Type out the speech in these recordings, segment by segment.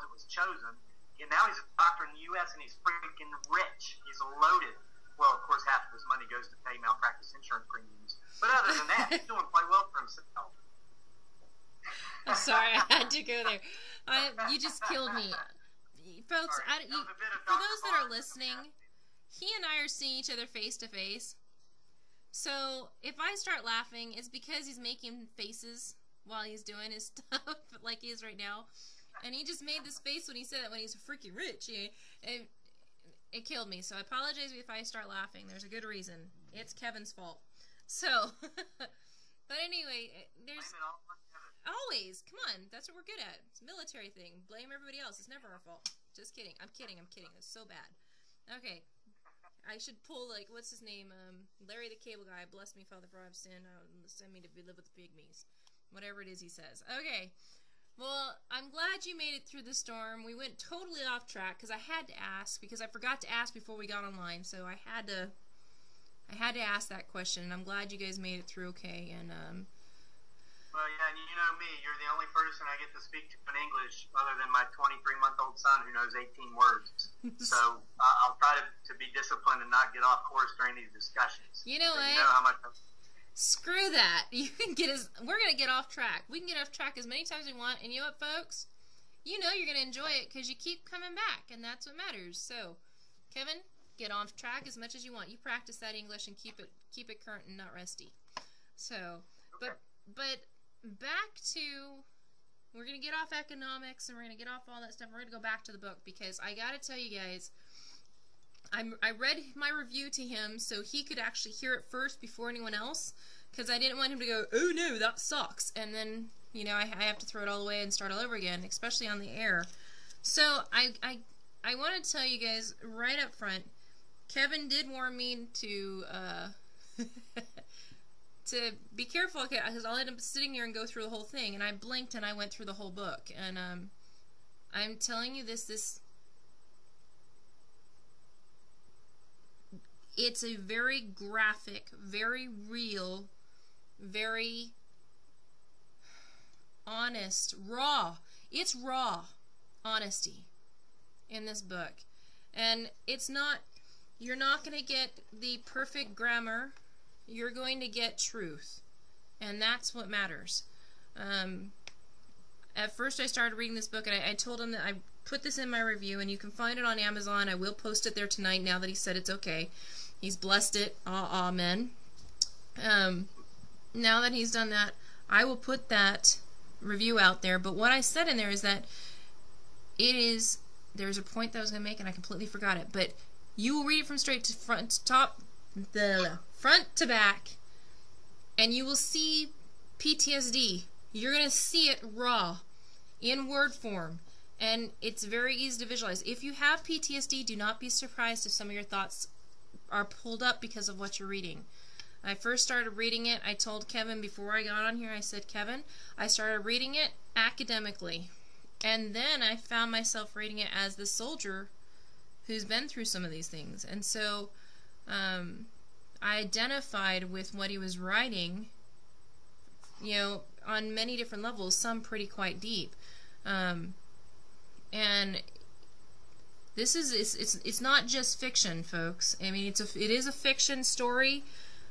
because it was chosen. And now he's a doctor in the U.S. and he's freaking rich. He's loaded. Well, of course, half of his money goes to pay malpractice insurance premiums. But other than that, he's doing quite well for himself. I'm sorry, I had to go there. You just killed me. Folks, for those that are listening, he and I are seeing each other face to face. So if I start laughing, it's because he's making faces while he's doing his stuff, like he is right now. And he just made this face when he said that, when he's freaking rich. It killed me. So I apologize if I start laughing. There's a good reason. It's Kevin's fault. So, but anyway, there's always, come on, that's what we're good at. It's a military thing. Blame everybody else. It's never our fault. Just kidding. I'm kidding. It's so bad. Okay. I should pull, like, what's his name? Larry the Cable Guy. Bless me, Father, for I've sinned. Send me to live with the pygmies. Whatever it is he says. Okay. Well, I'm glad you made it through the storm. We went totally off track because I had to ask, because I forgot to ask before we got online. So I had to ask that question, and I'm glad you guys made it through okay. And well, yeah, and you know me, you're the only person I get to speak to in English other than my 23-month-old son who knows 18 words. So I'll try to be disciplined and not get off course during these discussions. You know what? You know how much screw that. You can we're going to get off track. We can get off track as many times as we want. And you know what, folks? You know you're going to enjoy it because you keep coming back, and that's what matters. So, Kevin, get off track as much as you want. You practice that English and keep it current and not rusty. So, okay. but back to, we're going to get off economics and we're going to get off all that stuff. We're going to go back to the book because I got to tell you guys, I read my review to him so he could actually hear it first before anyone else, because I didn't want him to go, oh no, that sucks, and then, you know, I have to throw it all away and start all over again, especially on the air. So I want to tell you guys right up front, Kevin did warn me to to be careful, because I'll end up sitting here and go through the whole thing, and I blinked and I went through the whole book, and I'm telling you this it's a very graphic, very real, very honest, raw. It's raw honesty in this book. And it's not, you're not going to get the perfect grammar. You're going to get truth. And that's what matters. At first I started reading this book, and I told him that I put this in my review, and you can find it on Amazon. I will post it there tonight now that he said it's okay. He's blessed it. Amen. Now that he's done that, I will put that review out there. But what I said in there is that there's a point that I was going to make, and I completely forgot it. But you will read it from straight to front to back, and you will see PTSD. You're going to see it raw, in word form. And it's very easy to visualize. If you have PTSD, do not be surprised if some of your thoughts are pulled up because of what you're reading. I first started reading it, I told Kevin before I got on here, I said, Kevin, I started reading it academically. And then I found myself reading it as the soldier who's been through some of these things. And so I identified with what he was writing, you know, on many different levels, some pretty quite deep. And this is it's not just fiction, folks. I mean, it is a fiction story,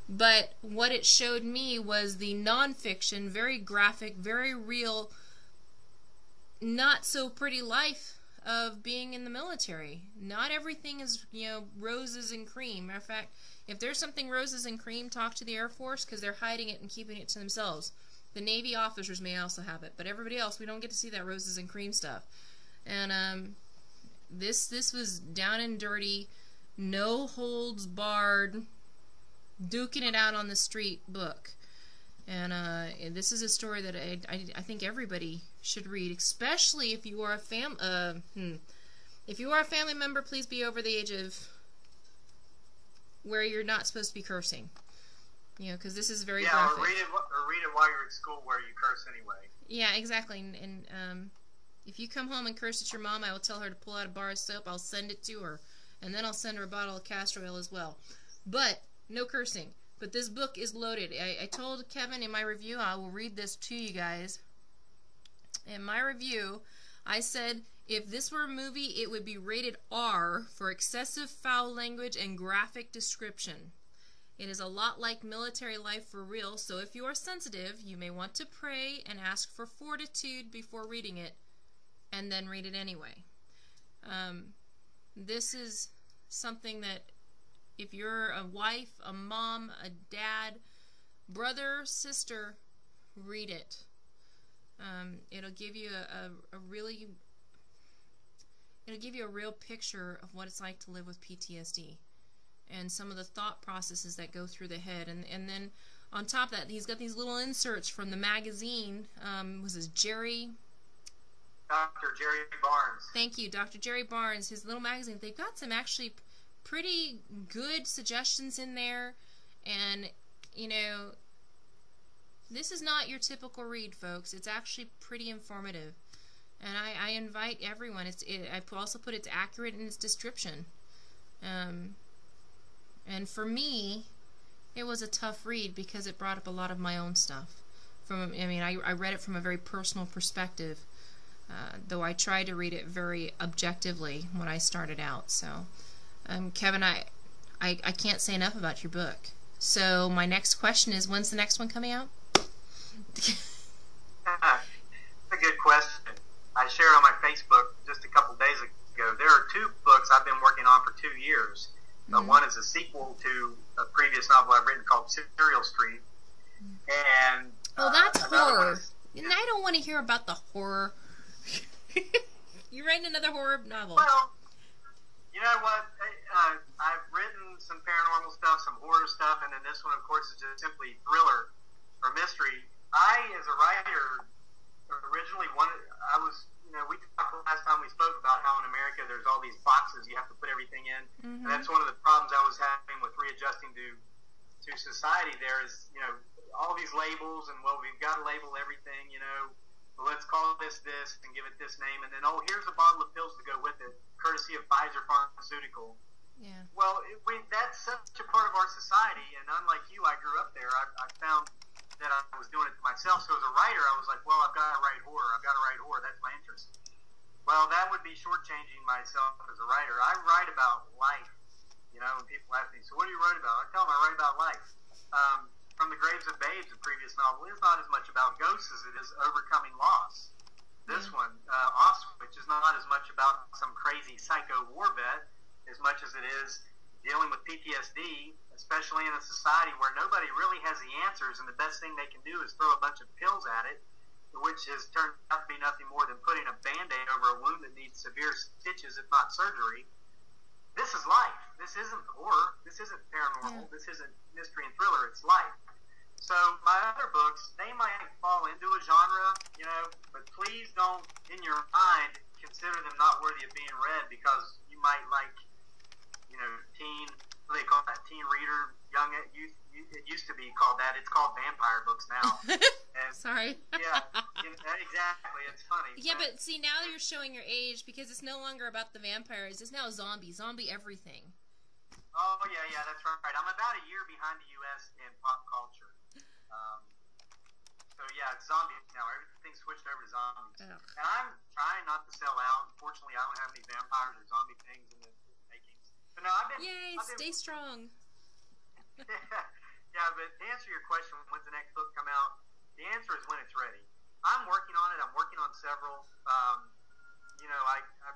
but what it showed me was the non-fiction, very graphic, very real, not so pretty life of being in the military. Not everything is, you know, roses and cream. Matter of fact, if there's something roses and cream, talk to the Air Force, because they're hiding it and keeping it to themselves. The Navy officers may also have it, but everybody else, we don't get to see that roses and cream stuff. And this was down and dirty, no holds barred, duking it out on the street book. And this is a story that I think everybody should read, especially if you are a if you are a family member. Please be over the age of where you're not supposed to be cursing. You know, because this is very graphic. Or read it while you're at school where you curse anyway. Yeah, exactly. And if you come home and curse at your mom, I will tell her to pull out a bar of soap. I'll send it to her. And then I'll send her a bottle of castor oil as well. But, no cursing. But this book is loaded. I told Kevin in my review, I will read this to you guys. In my review, I said, If this were a movie, it would be rated R for excessive foul language and graphic description. It is a lot like military life for real, so if you are sensitive, you may want to pray and ask for fortitude before reading it, and then read it anyway. This is something that if you're a wife, a mom, a dad, brother, sister, read it. It'll give you a real picture of what it's like to live with PTSD and some of the thought processes that go through the head. And then on top of that, he's got these little inserts from the magazine. Was this Dr. Jerry Barnes. Thank you, Dr. Jerry Barnes. His little magazine. They've got some actually pretty good suggestions in there. And, you know, this is not your typical read, folks. It's actually pretty informative. And I invite everyone. I also put it's accurate in its description. And for me, it was a tough read because it brought up a lot of my own stuff. I read it from a very personal perspective, though I tried to read it very objectively when I started out. So, Kevin, I can't say enough about your book. So my next question is, when's the next one coming out? That's a good question. I shared on my Facebook just a couple days ago. There are two books I've been working on for 2 years. One is a sequel to a previous novel I've written called Serial Street. And that's horror. And I don't want to hear about the horror. You're writing another horror novel. Well, you know what? I've written some paranormal stuff, some horror stuff, and then this one, of course, is just simply thriller or mystery. I, as a writer, originally wanted, we talked last time we spoke about how in America there's all these boxes you have to put everything in. And that's one of the problems I was having with readjusting to society there is, all these labels and, well, we've got to label everything, well, let's call this and give it this name. And then, here's a bottle of pills to go with it, courtesy of Pfizer Pharmaceutical. Yeah. Well, that's such a part of our society. And unlike you, I grew up there. I found that I was doing it to myself. So as a writer, I was like, well, I've got to write horror. That's my interest. Well, that would be shortchanging myself as a writer. I write about life, and people ask me, so what do you write about? I tell them I write about life. From the Graves of Babes, the previous novel, is not as much about ghosts as it is overcoming loss. This one, Auschwitz, is not as much about some crazy psycho war vet as much as it is dealing with PTSD, especially in a society where nobody really has the answers, and the best thing they can do is throw a bunch of pills at it, which has turned out to be nothing more than putting a Band-Aid over a wound that needs severe stitches, if not surgery. This is life. This isn't horror. This isn't paranormal. This isn't mystery and thriller. It's life. So my other books, they might fall into a genre, but please don't, in your mind, consider them not worthy of being read because you might like, teen, what do they call that, teen reader, young youth. It used to be called that. It's called vampire books now. And, Sorry. Yeah, exactly. It's funny. Yeah, but see, now you're showing your age because it's no longer about the vampires. It's now zombie everything. Oh, yeah, that's right. I'm about a year behind the U.S. in pop culture. So, yeah, it's zombies now. Everything's switched over to zombies. Ugh. And I'm trying not to sell out. Unfortunately, I don't have any vampires or zombie things in the makings. But no, stay strong. Yeah, but to answer your question, when's the next book come out? The answer is when it's ready. I'm working on it. I'm working on several. I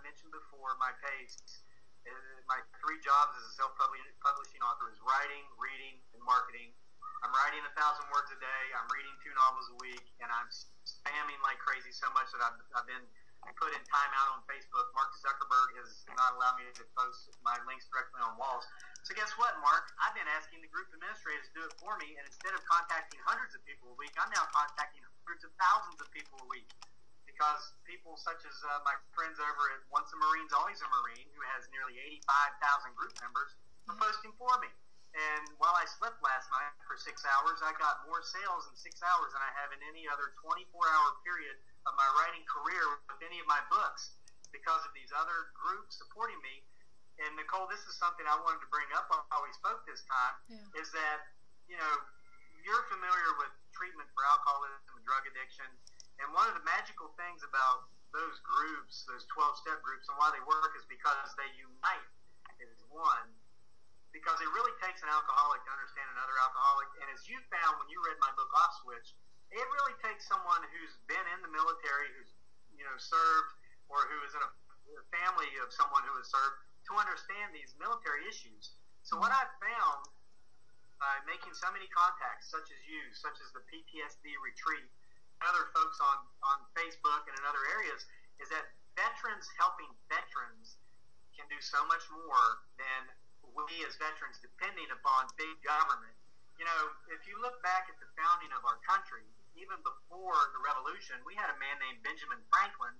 mentioned before my pace. My 3 jobs as a self-publishing author is writing, reading, and marketing. I'm writing 1,000 words a day. I'm reading 2 novels a week, and I'm spamming like crazy so much that I've been put in timeout on Facebook. Mark Zuckerberg has not allowed me to post my links directly on walls. So guess what, Mark? I've been asking the group administrators to do it for me, and instead of contacting hundreds of people a week, I'm now contacting hundreds of thousands of people a week. Because people such as my friends over at Once a Marine's Always a Marine, who has nearly 85,000 group members, are posting for me. And while I slept last night for 6 hours, I got more sales in 6 hours than I have in any other 24-hour period of my writing career with any of my books because of these other groups supporting me. And Nicole, this is something I wanted to bring up while we spoke this time, is that, you're familiar with treatment for alcoholism and drug addiction. And one of the magical things about those groups, those 12-step groups, and why they work is because they unite as one. Because it really takes an alcoholic to understand another alcoholic. And as you found when you read my book, Off Switch, it really takes someone who's been in the military, who's served, or who is in a family of someone who has served, to understand these military issues. So what I've found by making so many contacts, such as you, such as the PTSD retreat, other folks on Facebook and in other areas, is that veterans helping veterans can do so much more than we as veterans depending upon big government. If you look back at the founding of our country, even before the revolution, we had a man named Benjamin Franklin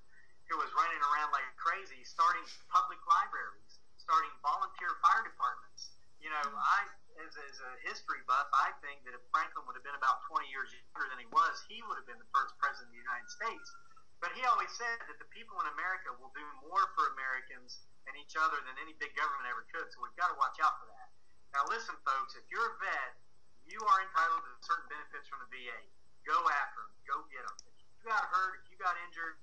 who was running around like crazy, starting public libraries, starting volunteer fire departments. As a history buff, I think that if Franklin would have been about 20 years younger than he would have been the first president of the United States. But he always said that the people in America will do more for Americans and each other than any big government ever could. So we've got to watch out for that. Now listen, folks, if you're a vet, you are entitled to certain benefits from the VA. Go after them. Go get them. If you got hurt, if you got injured,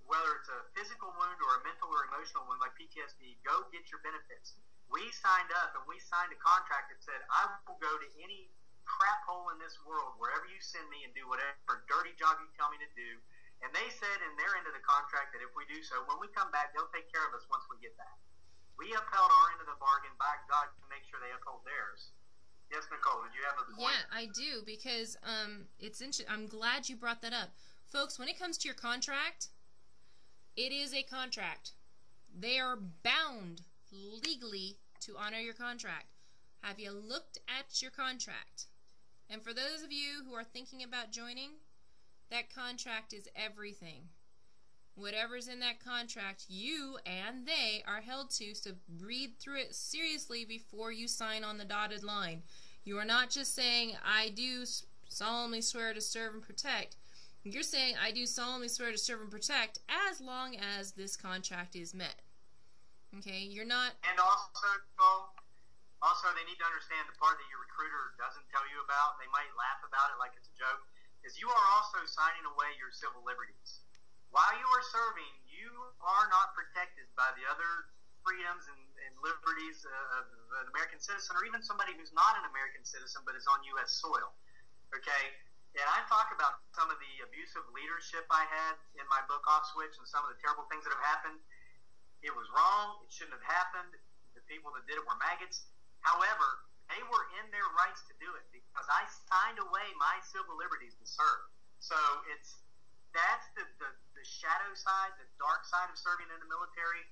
whether it's a physical wound or a mental or emotional wound like PTSD, go get your benefits. We signed up and we signed a contract that said, I will go to any crap hole in this world, wherever you send me, and do whatever dirty job you tell me to do. And they said in their end of the contract that if we do so, when we come back, they'll take care of us once we get back. We upheld our end of the bargain, by God, to make sure they uphold theirs. Yes, Nicole, did you have a point? Yeah, I do, because it's interesting. I'm glad you brought that up. Folks, when it comes to your contract, it is a contract. They are bound legally to honor your contract. Have you looked at your contract? And for those of you who are thinking about joining, that contract is everything. Whatever's in that contract, you and they are held to, so read through it seriously before you sign on the dotted line. You are not just saying, I do solemnly swear to serve and protect. You're saying, I do solemnly swear to serve and protect as long as this contract is met. Okay, you're not... And also they need to understand the part that your recruiter doesn't tell you about. They might laugh about it like it's a joke. Is you are also signing away your civil liberties. While you are serving, you are not protected by the other freedoms and liberties of an American citizen, or even somebody who's not an American citizen but is on U.S. soil. Okay? And I talk about some of the abusive leadership I had in my book, Off Switch, and some of the terrible things that have happened. It was wrong. It shouldn't have happened. The people that did it were maggots. However, they were in their rights to do it because I signed away my civil liberties to serve. So that's the shadow side, the dark side of serving in the military.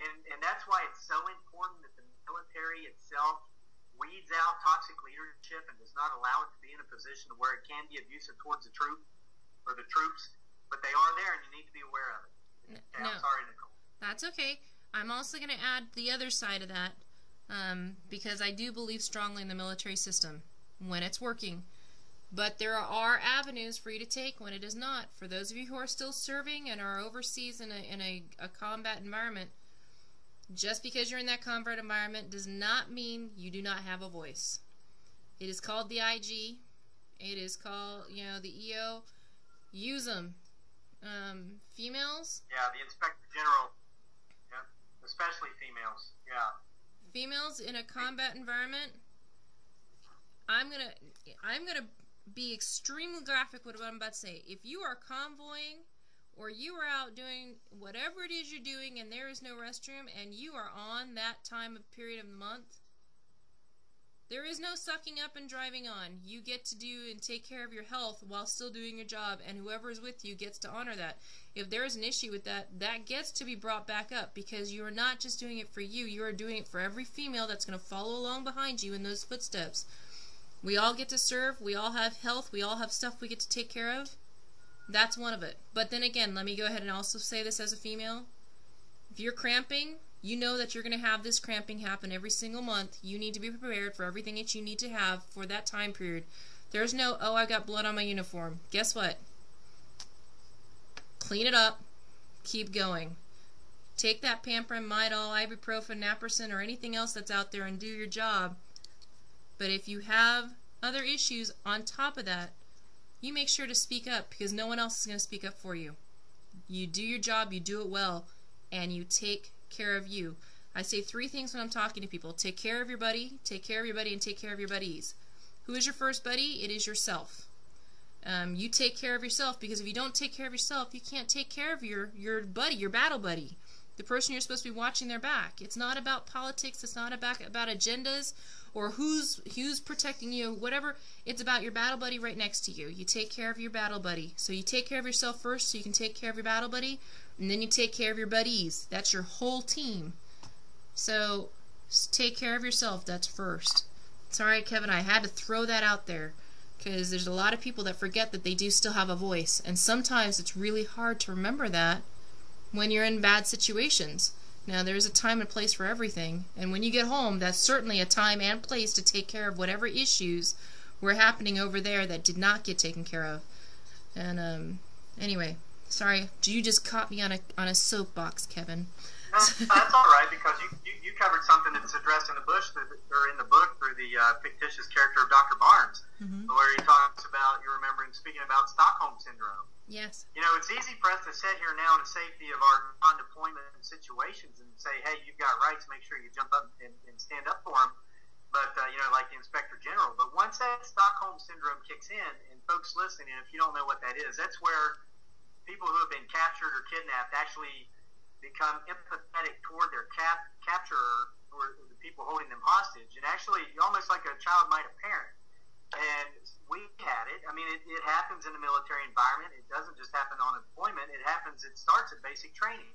And that's why it's so important that the military itself weeds out toxic leadership and does not allow it to be in a position where it can be abusive towards the troop or the troops. But they are there, and you need to be aware of it. Okay, no. I'm sorry, Nicole. That's okay. I'm also going to add the other side of that because I do believe strongly in the military system when it's working. But there are avenues for you to take when it is not. For those of you who are still serving and are overseas in a combat environment, just because you're in that combat environment does not mean you do not have a voice. It is called the IG. It is called, the EO. Use them. Females? Yeah, the Inspector General. Yeah, especially females. Yeah. Females in a combat environment. I'm gonna be extremely graphic with what I'm about to say. If you are convoying or you are out doing whatever it is you're doing and there is no restroom and you are on that time of period of the month, there is no sucking up and driving on. You get to do and take care of your health while still doing your job, and whoever is with you gets to honor that. If there is an issue with that, that gets to be brought back up because you are not just doing it for you, you are doing it for every female that's going to follow along behind you in those footsteps. We all get to serve, we all have health, we all have stuff we get to take care of. That's one of it. But then again, let me go ahead and also say this as a female. If you're cramping, you know that you're going to have this cramping happen every single month. You need to be prepared for everything that you need to have for that time period. There's no, oh, I got blood on my uniform. Guess what? Clean it up. Keep going. Take that Pamprin, Midol, ibuprofen, naproxen, or anything else that's out there and do your job. But if you have other issues on top of that, you make sure to speak up because no one else is going to speak up for you. You do your job, you do it well, and you take care of you. I say 3 things when I'm talking to people. Take care of your buddy, take care of your buddy, and take care of your buddies. Who is your first buddy? It is yourself. You take care of yourself, because if you don't take care of yourself, you can't take care of your buddy, your battle buddy, the person you're supposed to be watching their back. It's not about politics. It's not about agendas or who's protecting you, whatever. It's about your battle buddy right next to you. You take care of your battle buddy. So you take care of yourself first so you can take care of your battle buddy, and then you take care of your buddies. That's your whole team. So take care of yourself. That's first. Sorry, Kevin, I had to throw that out there, because there's a lot of people that forget that they do still have a voice, and sometimes it's really hard to remember that when you're in bad situations. Now, there's a time and place for everything, and when you get home, that's certainly a time and place to take care of whatever issues were happening over there that did not get taken care of. And anyway, sorry, you just caught me on a soapbox, Kevin. No, that's all right, because you covered something that's addressed in the book through the fictitious character of Dr. Barnes, where he talks about, you're remembering speaking about Stockholm Syndrome. Yes. You know, it's easy for us to sit here now in the safety of our non-deployment situations and say, hey, you've got rights, make sure you jump up and stand up for them. But, you know, like the Inspector General. But once that Stockholm Syndrome kicks in, and folks listening, if you don't know what that is, that's where people who have been captured or kidnapped actually become empathetic toward their capturer or the people holding them hostage. And actually, almost like a child might a parent. And we had it. I mean, it happens in the military environment. It doesn't just happen on deployment. It starts at basic training.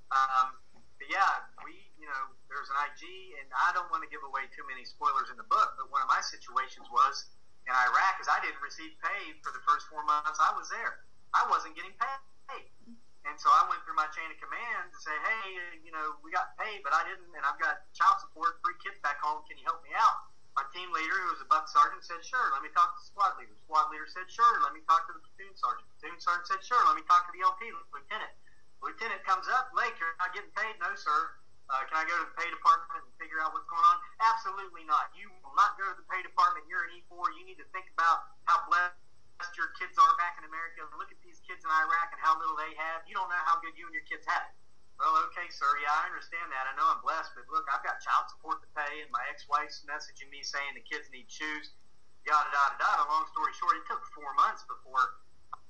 But yeah, there's an IG, and I don't want to give away too many spoilers in the book, but one of my situations was in Iraq, because I didn't receive pay for the first 4 months I was there. I wasn't getting paid. And so I went through my chain of command to say, hey, we got paid, but I didn't, and I've got child support, 3 kids back home. Can you help me out? My team leader, who was a buck sergeant, said, sure, let me talk to the squad leader. Squad leader said, sure, let me talk to the platoon sergeant. Platoon sergeant said, sure, let me talk to the LT, lieutenant. Lieutenant comes up, Lake, you're not getting paid? No, sir. Can I go to the pay department and figure out what's going on? Absolutely not. You will not go to the pay department. You're an E4. You need to think about how blessed your kids are back in America. Look at these kids in Iraq and how little they have. You don't know how good you and your kids have it. Well, okay, sir. Yeah, I understand that. I know I'm blessed, but look, I've got child support to pay, and my ex-wife's messaging me saying the kids need shoes, yada, yada, yada. Long story short, it took 4 months before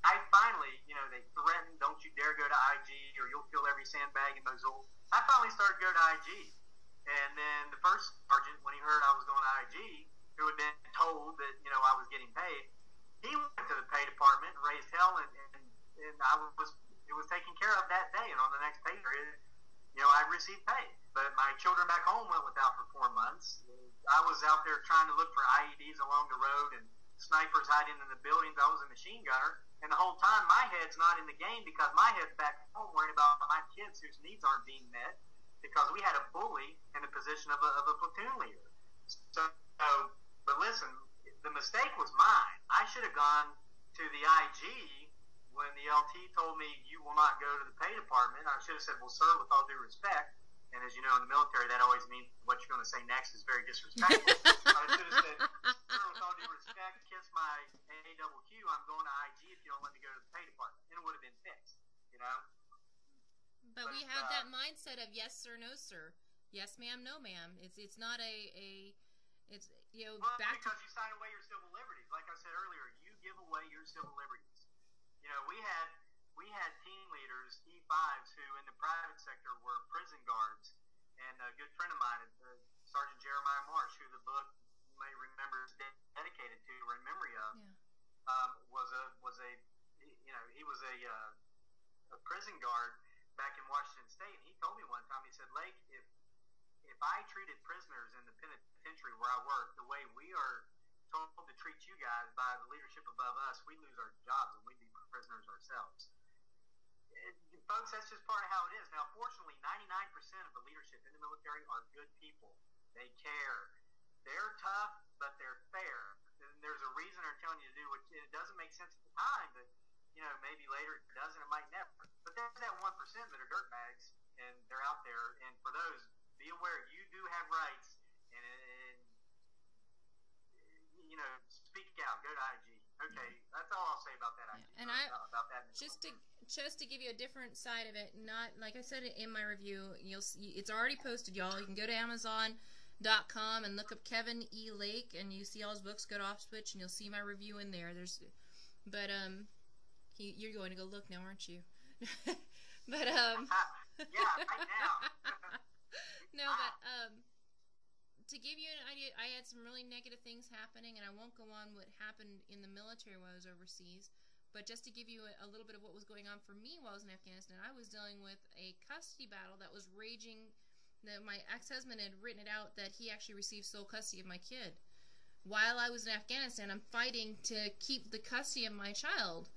I finally, they threatened, don't you dare go to IG or you'll fill every sandbag in Mosul. I finally started to go to IG. And then the first sergeant, when he heard I was going to IG, who had been told that, I was getting paid, he went to the pay department and raised hell, and it was taken care of that day. And on the next pay period, I received pay. But my children back home went without for 4 months. I was out there trying to look for IEDs along the road and snipers hiding in the buildings. I was a machine gunner. And the whole time, my head's not in the game, because my head's back home worried about my kids whose needs aren't being met, because we had a bully in the position of a platoon leader. So, but listen, the mistake was mine. I should have gone to the IG when the LT told me you will not go to the pay department. I should have said, well, sir, with all due respect. And as you know, in the military, that always means what you're going to say next is very disrespectful. I should have said, sir, with all due respect, kiss my AWQ, I'm going to IG if you don't let me go to the pay department. And it would have been fixed, But we have that mindset of yes, sir, no, sir. Yes, ma'am, no, ma'am. It's not it's, well, back because you sign away your civil liberties. Like I said earlier, you give away your civil liberties. We had team leaders, E5s, who in the private sector were prison guards. And a good friend of mine, Sergeant Jeremiah Marsh, who the book you may remember is dedicated to or in memory of, he was a prison guard back in Washington State. And he told me one time, he said, Lake, if I treated prisoners in the penitentiary where I work the way we are told to treat you guys by the leadership above us, we lose our jobs and we'd be prisoners ourselves. Folks, that's just part of how it is. Now, fortunately, 99% of the leadership in the military are good people. They care. They're tough, but they're fair. And there's a reason they're telling you to do what it doesn't make sense at the time, but maybe later it does, and it might never. But there's that 1% that are dirtbags, and they're out there. And for those, be aware you do have rights, and speak out. Go to IG. Okay, that's all I'll say about that. Yeah. And about that. just just to give you a different side of it, not like I said in my review, you'll see it's already posted, y'all. You can go to Amazon.com and look up Kevin E. Lake, and you see all his books. Go to Off Switch, and you'll see my review in there. You're going to go look now, aren't you? But yeah, right now. No, but to give you an idea, I had some really negative things happening, and I won't go on what happened in the military while I was overseas. But just to give you a little bit of what was going on for me while I was in Afghanistan, I was dealing with a custody battle that was raging. That my ex-husband had written it out that he actually received sole custody of my kid. While I was in Afghanistan, I'm fighting to keep the custody of my child.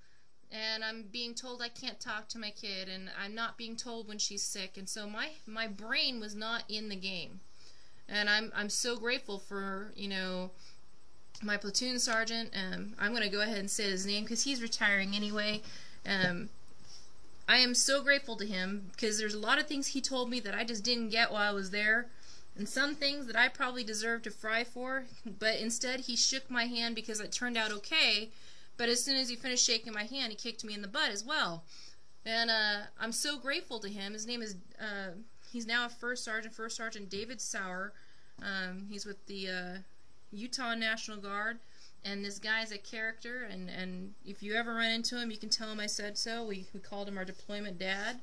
And I'm being told I can't talk to my kid, and I'm not being told when she's sick. And so my brain was not in the game. And I'm so grateful for, you know, my platoon sergeant. I'm going to go ahead and say his name because he's retiring anyway. I am so grateful to him because there's a lot of things he told me that I just didn't get while I was there, and some things that I probably deserved to fry for, but instead he shook my hand because it turned out okay. But as soon as he finished shaking my hand, he kicked me in the butt as well. And I'm so grateful to him. His name is he's now a First Sergeant David Sauer. He's with the Utah National Guard. And this guy's a character, and if you ever run into him, you can tell him I said so. We called him our deployment dad,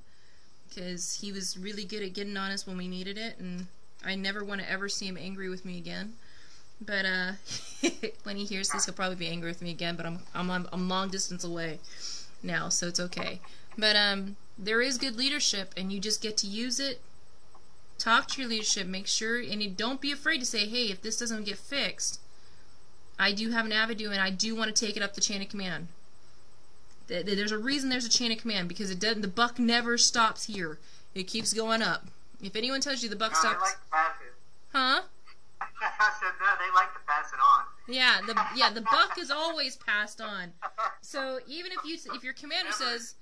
because he was really good at getting on us when we needed it, and I never want to ever see him angry with me again. But when he hears this, he'll probably be angry with me again, but I'm long distance away now, so it's okay. But there is good leadership, and you just get to use it. Talk to your leadership, make sure, and you don't be afraid to say, hey, if this doesn't get fixed, I do have an avenue, and I do want to take it up the chain of command. There's a reason there's a chain of command, because the buck never stops here. It keeps going up. If anyone tells you the buck stops... They like to pass it. Huh? I said, no, they like to pass it on. Yeah, the buck is always passed on. So even if your commander says...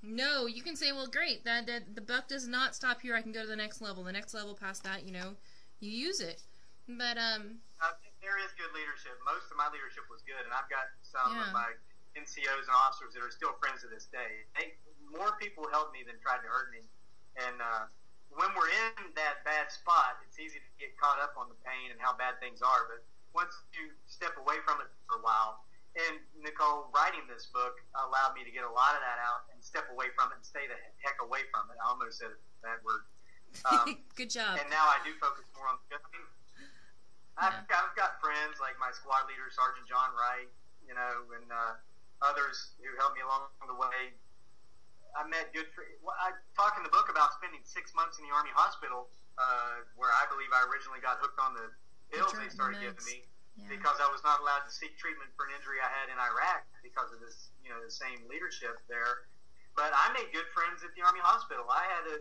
No, you can say, well, great, that the buck does not stop here, I can go to the next level. The next level past that, you know, you use it. But, there is good leadership. Most of my leadership was good, and I've got some of my NCOs and officers that are still friends to this day. More people helped me than tried to hurt me. And when we're in that bad spot, it's easy to get caught up on the pain and how bad things are. But once you step away from it for a while, and Nicole, writing this book allowed me to get a lot of that out and step away from it and stay the heck away from it. I almost said that word. Good job. And now I do focus more on good. I've got friends like my squad leader, Sergeant John Wright, you know, and others who helped me along the way. I met good friends. I talk in the book about spending 6 months in the Army hospital, where I believe I originally got hooked on the pills they started giving me because I was not allowed to seek treatment for an injury I had in Iraq because of this, you know, the same leadership there. But I made good friends at the Army hospital. I had a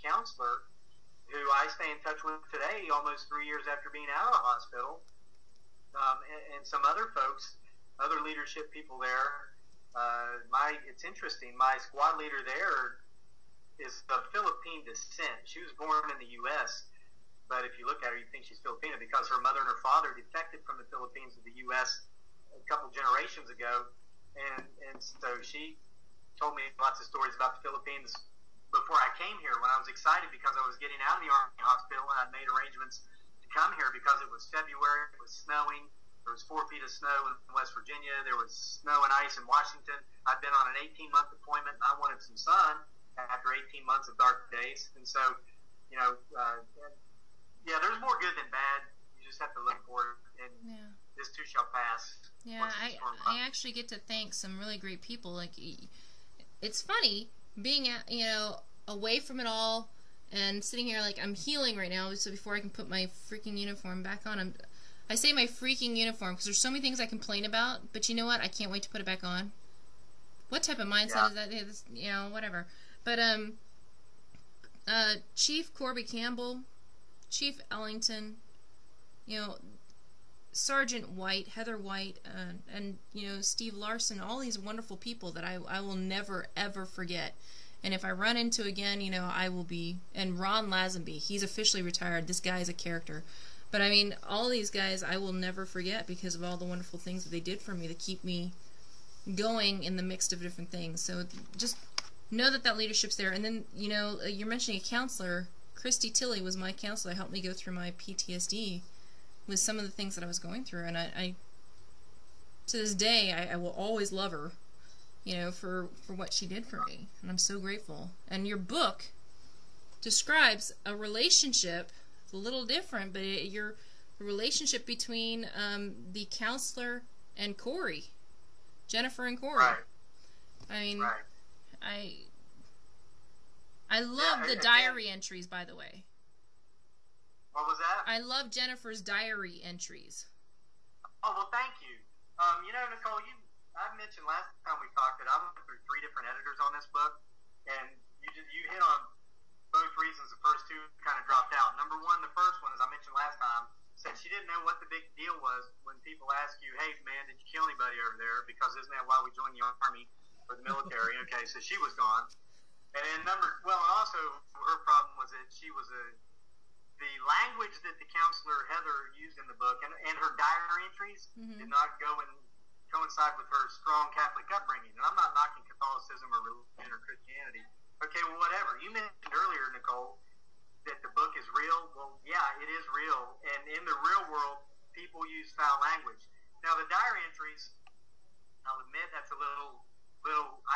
counselor who I stay in touch with today, almost 3 years after being out of the hospital, and some other folks, other leadership people there. It's interesting. My squad leader there is of Philippine descent. She was born in the U.S., but if you look at her, you think she's Filipino because her mother and her father defected from the Philippines to the U.S. a couple generations ago, and so she told me lots of stories about the Philippines before I came here, when I was excited because I was getting out of the Army hospital, and I'd made arrangements to come here because it was February, it was snowing, there was 4 feet of snow in West Virginia, there was snow and ice in Washington. I'd been on an 18-month deployment, and I wanted some sun after 18 months of dark days. And so, you know, there's more good than bad. You just have to look for it, and this too shall pass. Yeah, I actually get to thank some really great people. Like, it's funny being away from it all and sitting here like I'm healing right now, so before I can put my freaking uniform back on, I say my freaking uniform because there's so many things I complain about, but you know what, I can't wait to put it back on. What type of mindset is that? It's, whatever. But Chief Corby Campbell, Chief Ellington, Sergeant White, Heather White, and Steve Larson, all these wonderful people that I will never ever forget. And if I run into again, I will be. And Ron Lazenby, he's officially retired. This guy is a character. But I mean, all these guys I will never forget because of all the wonderful things that they did for me to keep me going in the mix of different things. So just know that leadership's there. And then, you know, you're mentioning a counselor. Christy Tilley was my counselor. Helped me go through my PTSD with some of the things that I was going through. And I to this day, I will always love her, you know, for what she did for me. And I'm so grateful. And your book describes a relationship, it's a little different, but your relationship between the counselor and Corey, Jennifer and Corey. Right. I mean, right. I love the diary entries, by the way. What was that? I love Jennifer's diary entries. Oh, well, thank you. You know, Nicole, I mentioned last time we talked that I went through 3 different editors on this book, and you hit on both reasons. The first 2 kind of dropped out. Number 1, the first one, as I mentioned last time, said she didn't know what the big deal was when people ask you, hey, man, did you kill anybody over there? Because isn't that why we joined the Army or the military? Okay, so she was gone. And then and also her problem was that she was the language that the counselor Heather used in the book and her diary entries did not go and coincide with her strong Catholic upbringing. And I'm not knocking Catholicism or religion or Christianity. Okay, well, whatever. You mentioned earlier, Nicole, that the book is real. Well, yeah, it is real. And in the real world, people use foul language. Now, the diary entries, I'll admit that's a little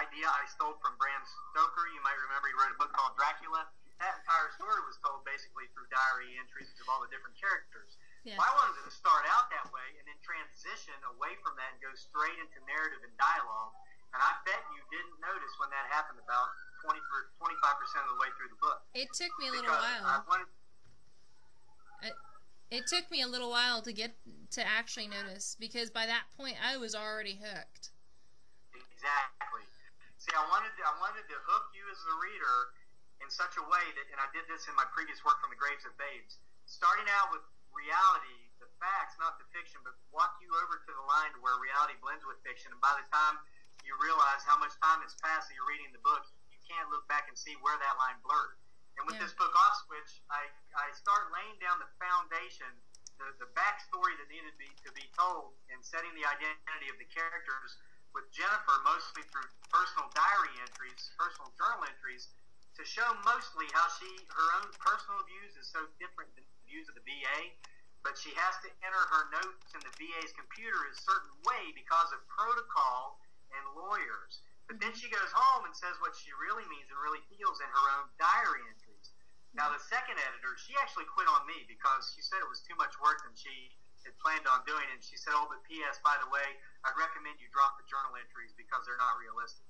idea I stole from Bram Stoker. You might remember he wrote a book called Dracula. That entire story was told basically through diary entries of all the different characters. Yeah. Well, I wanted to start out that way and then transition away from that and go straight into narrative and dialogue. And I bet you didn't notice when that happened about 25% of the way through the book. It took me a little while. It took me a little while to get to actually notice, because by that point I was already hooked. Exactly. See, I wanted to hook you as the reader in such a way that, and I did this in my previous work from the Graves of Babes, starting out with reality, the facts, not the fiction, but walk you over to the line to where reality blends with fiction. And by the time you realize how much time has passed that you're reading the book, you can't look back and see where that line blurred. And with this book, Off Switch, I start laying down the foundation, the backstory that needed to be told, and setting the identity of the characters with Jennifer, mostly through personal diary entries, personal journal entries, to show mostly how her own personal views is so different than the views of the VA, but she has to enter her notes in the VA's computer a certain way because of protocol and lawyers. But then she goes home and says what she really means and really feels in her own diary entries. Now, the second editor, she actually quit on me because she said it was too much work than she had planned on doing, and she said, oh, but P.S., by the way, I'd recommend you drop the journal entries because they're not realistic.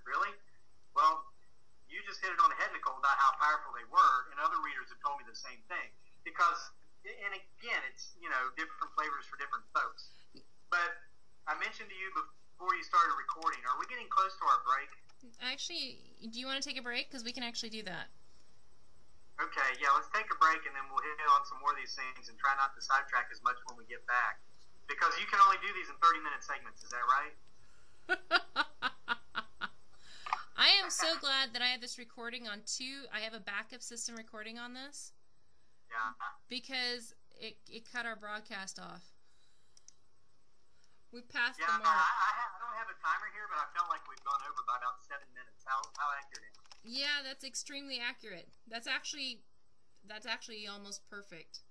Really? Well, you just hit it on the head, Nicole, about how powerful they were, and other readers have told me the same thing. Because, and again, it's, you know, different flavors for different folks. But I mentioned to you before you started recording, are we getting close to our break? Actually, do you want to take a break? Because we can actually do that. Okay, yeah, let's take a break, and then we'll hit on some more of these things and try not to sidetrack as much when we get back. Because you can only do these in 30-minute segments, is that right? I am so glad that I have this recording on I have a backup system recording on this. Yeah. Because it cut our broadcast off. We passed the mark. I don't have a timer here, but I felt like we've gone over by about 7 minutes. How accurate is it? Yeah, that's extremely accurate. That's actually almost perfect.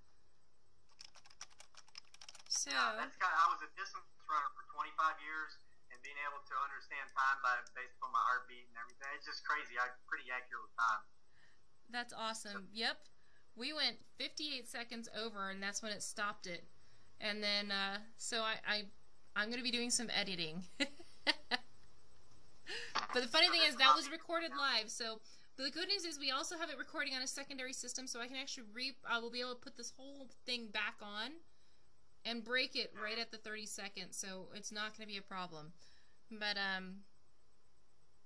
So yeah, I was a distance runner for 25 years, and being able to understand time based on my heartbeat and everything, it's just crazy. I'm pretty accurate with time. That's awesome. Yep. We went 58 seconds over, and that's when it stopped it. And then, so I'm going to be doing some editing. But the funny thing is, that was recorded live, so but the good news is we also have it recording on a secondary system, so I can actually I will be able to put this whole thing back on and break it right at the 30 seconds, so it's not going to be a problem. But,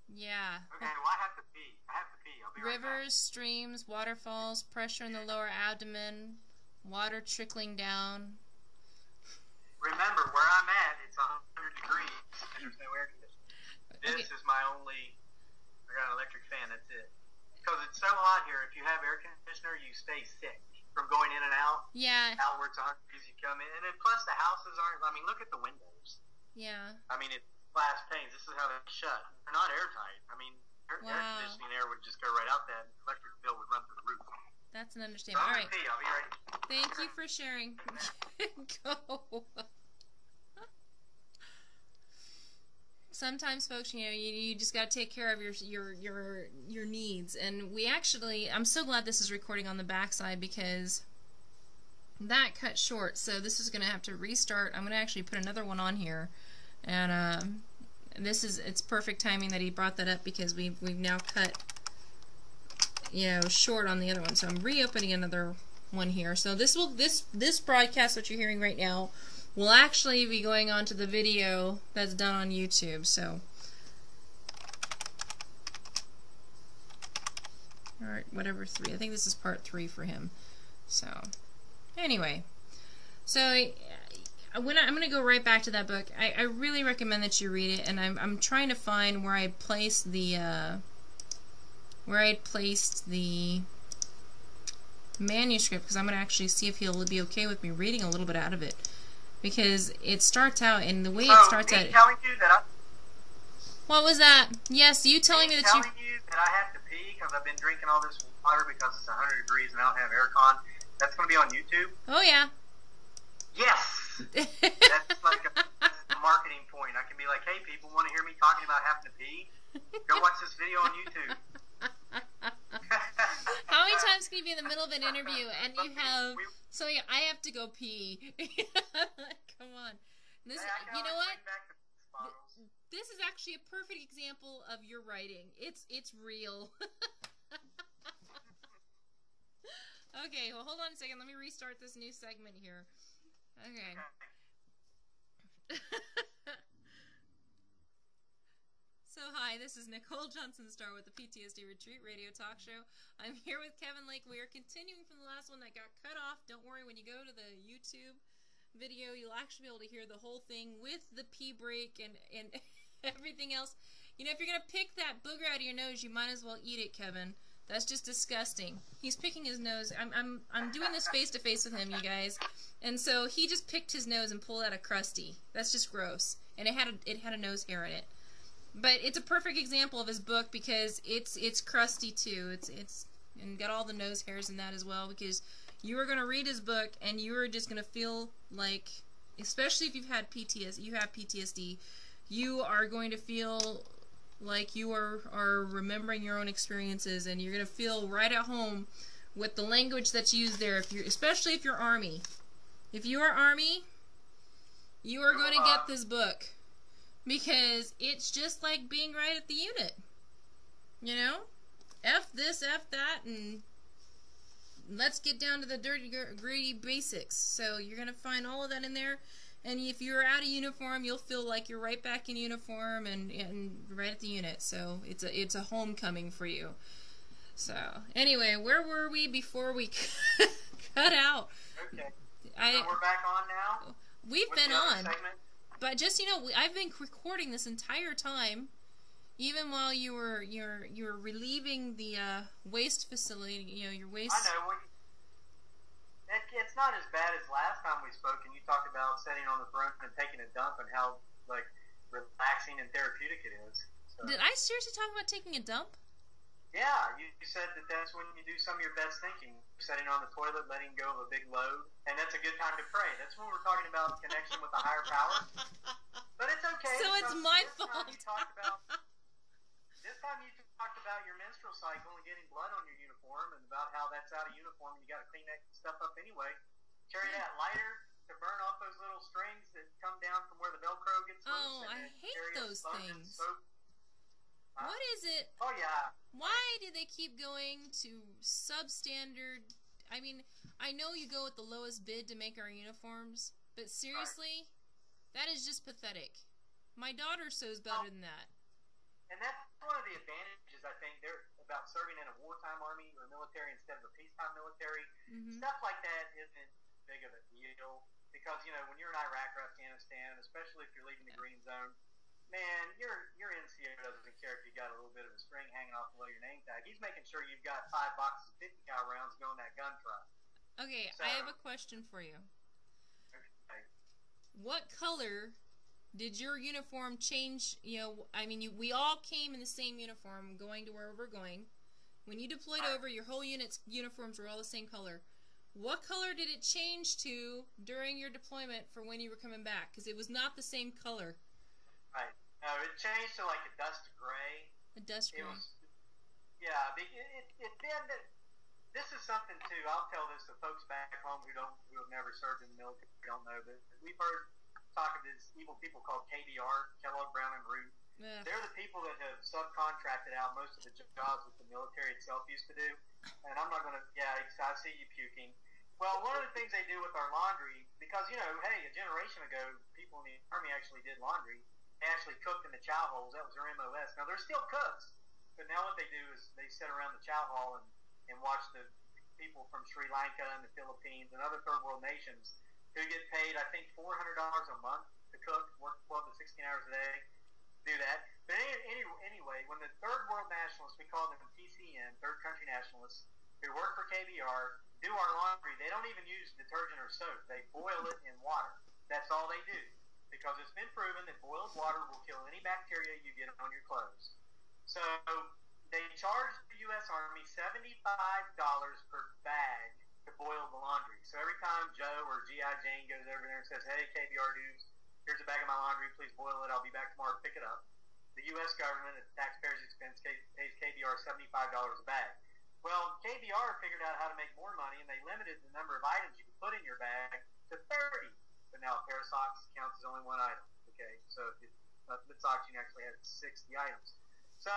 yeah. Okay, well, I have to pee. I'll be right back. Rivers, streams, waterfalls, pressure in the lower abdomen, water trickling down. Remember, where I'm at, it's 100 degrees, and there's no air conditioning. This is my only, I got an electric fan, that's it. Because it's so hot here, if you have air conditioner, you stay sick from going in and out. Yeah. Outwards 100 degrees, you come in. And then plus the houses aren't, I mean, look at the windows. Yeah. I mean, glass panes. This is how they're shut. They're not airtight. I mean, air conditioning air would just go right out that. Electric bill would run through the roof. That's an understatement. All right. I'll be ready. Thank you for sharing. Go. Sometimes, folks, you just got to take care of your needs. And we actually, I'm so glad this is recording on the backside because that cut short. So this is going to have to restart. I'm going to actually put another one on here, and it's perfect timing that he brought that up because we've now cut short on the other one. So I'm reopening another one here. So this broadcast that you're hearing right now will actually be going on to the video that's done on YouTube. So, alright, whatever 3. I think this is part 3 for him. So, anyway. So, I'm going to go right back to that book. I really recommend that you read it, and I'm trying to find where I placed the manuscript, because I'm going to actually see if he'll be okay with me reading a little bit out of it. Because it starts out, and the way it starts out... telling you that What was that? Yes, you telling me that telling you that I have to pee because I've been drinking all this water because it's 100 degrees and I don't have aircon. That's going to be on YouTube? Oh, yeah. Yes! That's like a marketing point. I can be like, hey, people want to hear me talking about having to pee? Go watch this video on YouTube. How many times can you be in the middle of an interview and you have... So yeah, I have to go pee. Come on. This, you know what? This is actually a perfect example of your writing. It's real. Okay, well, hold on a second. Let me restart this new segment here. Okay. So, hi, this is Nicole Johnson-Star with the PTSD Retreat Radio Talk Show. I'm here with Kevin Lake. We are continuing from the last one that got cut off. Don't worry, when you go to the YouTube video, you'll actually be able to hear the whole thing with the pee break and everything else. You know, if you're going to pick that booger out of your nose, you might as well eat it, Kevin. That's just disgusting. He's picking his nose. I'm doing this face-to-face with him, you guys. And so he just picked his nose and pulled out a crusty. That's just gross. And it had a nose hair in it. But it's a perfect example of his book because it's crusty too. It's and got all the nose hairs in that as well, because you are going to read his book and you are just going to feel like, especially if you have PTSD, you are going to feel like you are remembering your own experiences, and you're going to feel right at home with the language that's used there. Especially if you're Army. If you are Army, you are going to get this book. Because it's just like being right at the unit. You know? F this, F that, and let's get down to the dirty, gritty basics. So you're going to find all of that in there. And if you're out of uniform, you'll feel like you're right back in uniform and right at the unit. So it's a homecoming for you. So, anyway, where were we before we cut out? Okay. So we're back on now? We've been on. Segment? But just, I've been recording this entire time, even while you were relieving the waste facility, your waste. I know. It's not as bad as last time we spoke, and you talked about sitting on the throne and taking a dump and how relaxing and therapeutic it is. So. Did I seriously talk about taking a dump? Yeah, you said that's when you do some of your best thinking. Sitting on the toilet, letting go of a big load, and that's a good time to pray. That's when we're talking about connection with a higher power. But it's okay. So it's my fault. This time you talked about your menstrual cycle and getting blood on your uniform, and about how that's out of uniform and you got to clean that stuff up anyway. Carry that lighter to burn off those little strings that come down from where the Velcro gets loose. Oh, I hate those things. What is it? Oh, yeah. Why do they keep going to substandard? I mean, I know you go with the lowest bid to make our uniforms, but seriously, that is just pathetic. My daughter sews better than that. And that's one of the advantages, I think, about serving in a wartime army or military instead of a peacetime military. Mm-hmm. Stuff like that isn't big of a deal because, when you're in Iraq or Afghanistan, especially if you're leaving the green zone, man, your NCO doesn't care if you got a little bit of a string hanging off below your name tag. He's making sure you've got 5 boxes of 50 cal rounds going in that gun truck. Okay, so, I have a question for you. Okay. What color did your uniform change? You know, I mean, we all came in the same uniform going to where we're going. When you deployed over, your whole unit's uniforms were all the same color. What color did it change to during your deployment for when you were coming back? Because it was not the same color. Right. No, it changed to like a dust gray. A dust gray. Yeah, it did. This is something too. I'll tell this to folks back home who have never served in the military, don't know, but we've heard talk of these evil people called KBR, Kellogg, Brown and Root. Yeah. They're the people that have subcontracted out most of the jobs that the military itself used to do. And I'm not going to, I see you puking. Well, one of the things they do with our laundry, because, you know, hey, a generation ago, people in the Army actually did laundry. They actually cooked in the chow holes. That was their MOS. Now, they're still cooks, but now what they do is they sit around the chow hall and watch the people from Sri Lanka and the Philippines and other third world nations who get paid, I think, $400 a month to cook, work 12 to 16 hours a day. Do that. But anyway, when the third world nationalists, we call them TCN, third country nationalists, who work for KBR, do our laundry, they don't even use detergent or soap. They boil it in water. That's all they do. Because it's been proven that boiled water will kill any bacteria you get on your clothes. So they charge the U.S. Army $75 per bag to boil the laundry. So every time Joe or G.I. Jane goes over there and says, hey, KBR dudes, here's a bag of my laundry, please boil it, I'll be back tomorrow to pick it up. The U.S. government, at the taxpayers' expense, pays KBR $75 a bag. Well, KBR figured out how to make more money, and they limited the number of items you could put in your bag to 30. But now a pair of socks counts as only one item. Okay, so if with socks, you can actually have 60 items. So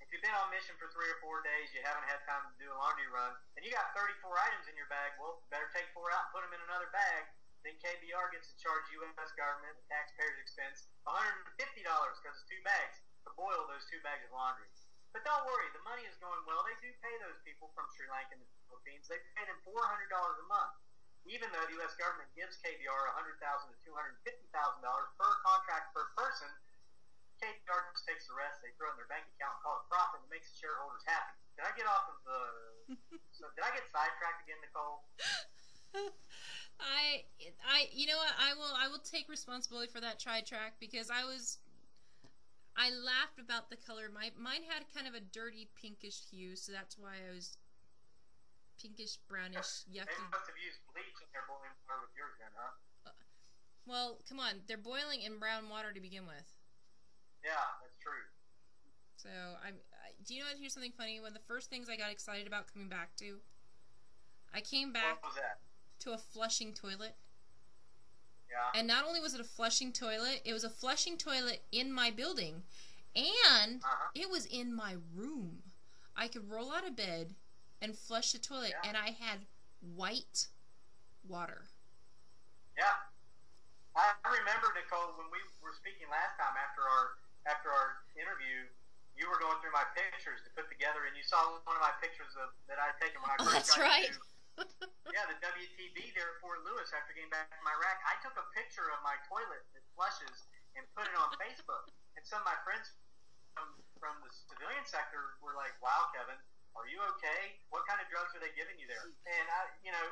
if you've been on mission for 3 or 4 days, you haven't had time to do a laundry run, and you got 34 items in your bag, well, better take 4 out and put them in another bag. Then KBR gets to charge U.S. government, the taxpayers' expense, $150 because it's 2 bags to boil those 2 bags of laundry. But don't worry, the money is going well. They do pay those people from Sri Lanka and the Philippines. They pay them $400 a month, even though the U.S. government gives KBR $100,000 to $250,000 per contract per person. KBR just takes the rest. They throw it in their bank account and call it profit, and it makes the shareholders happy. Did I get off of the? Did I get sidetracked again, Nicole? You know what? I will take responsibility for that sidetrack because I laughed about the color. Mine had kind of a dirty pinkish hue, so that's why I was pinkish, brownish, yucky. They must have used bleach in their boiling water with yours then, huh? Well, come on. They're boiling in brown water to begin with. Yeah, that's true. So, do you know what? Here's something funny. One of the first things I got excited about coming back to, I came back what was that? To a flushing toilet. Yeah. And not only was it a flushing toilet, it was a flushing toilet in my building. And it was in my room. I could roll out of bed and flush the toilet, and I had white water. Yeah. I remember, Nicole, when we were speaking last time after our interview, you were going through my pictures to put together, and you saw one of my pictures that I had taken when I first got right. Yeah, the WTB there at Fort Lewis after getting back from Iraq. I took a picture of my toilet that flushes and put it on Facebook. And some of my friends from the civilian sector were like, wow, Kevin, are you okay? What kind of drugs are they giving you there? And,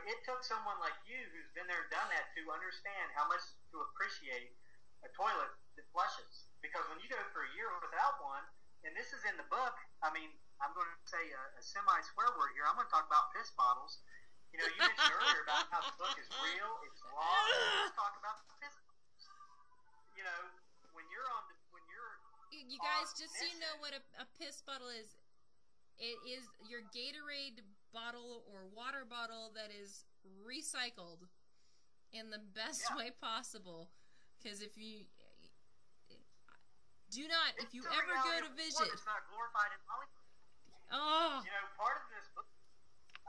it took someone like you who's been there and done that to understand how much to appreciate a toilet that flushes. Because when you go for a year without one, and this is in the book, I mean, I'm going to say a semi-swear word here. I'm going to talk about piss bottles. You mentioned earlier about how the book is real, it's long. Let's talk about the piss bottles. When you're you guys, just so you know what a piss bottle is, it is your Gatorade bottle or water bottle that is recycled in the best way possible. Because if you ever go to visit, it's not glorified in Hollywood. Oh. Part of this book,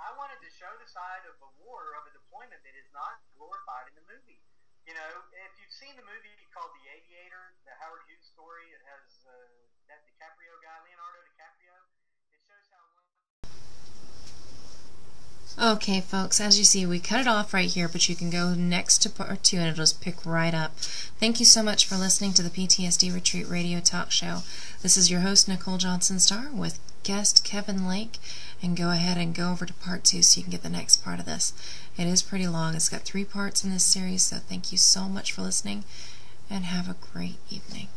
I wanted to show the side of a war, of a deployment that is not glorified in the movie. If you've seen the movie called The Aviator, the Howard Hughes story, it has that DiCaprio guy, Leonardo DiCaprio. It shows how Okay, folks, as you see, we cut it off right here, but you can go next to part 2 and it'll just pick right up. Thank you so much for listening to the PTSD Retreat Radio Talk Show. This is your host, Nicole Johnson-Starr, with guest Kevin Lake, and go ahead and go over to part 2 so you can get the next part of this. It is pretty long. It's got 3 parts in this series, so thank you so much for listening, and have a great evening.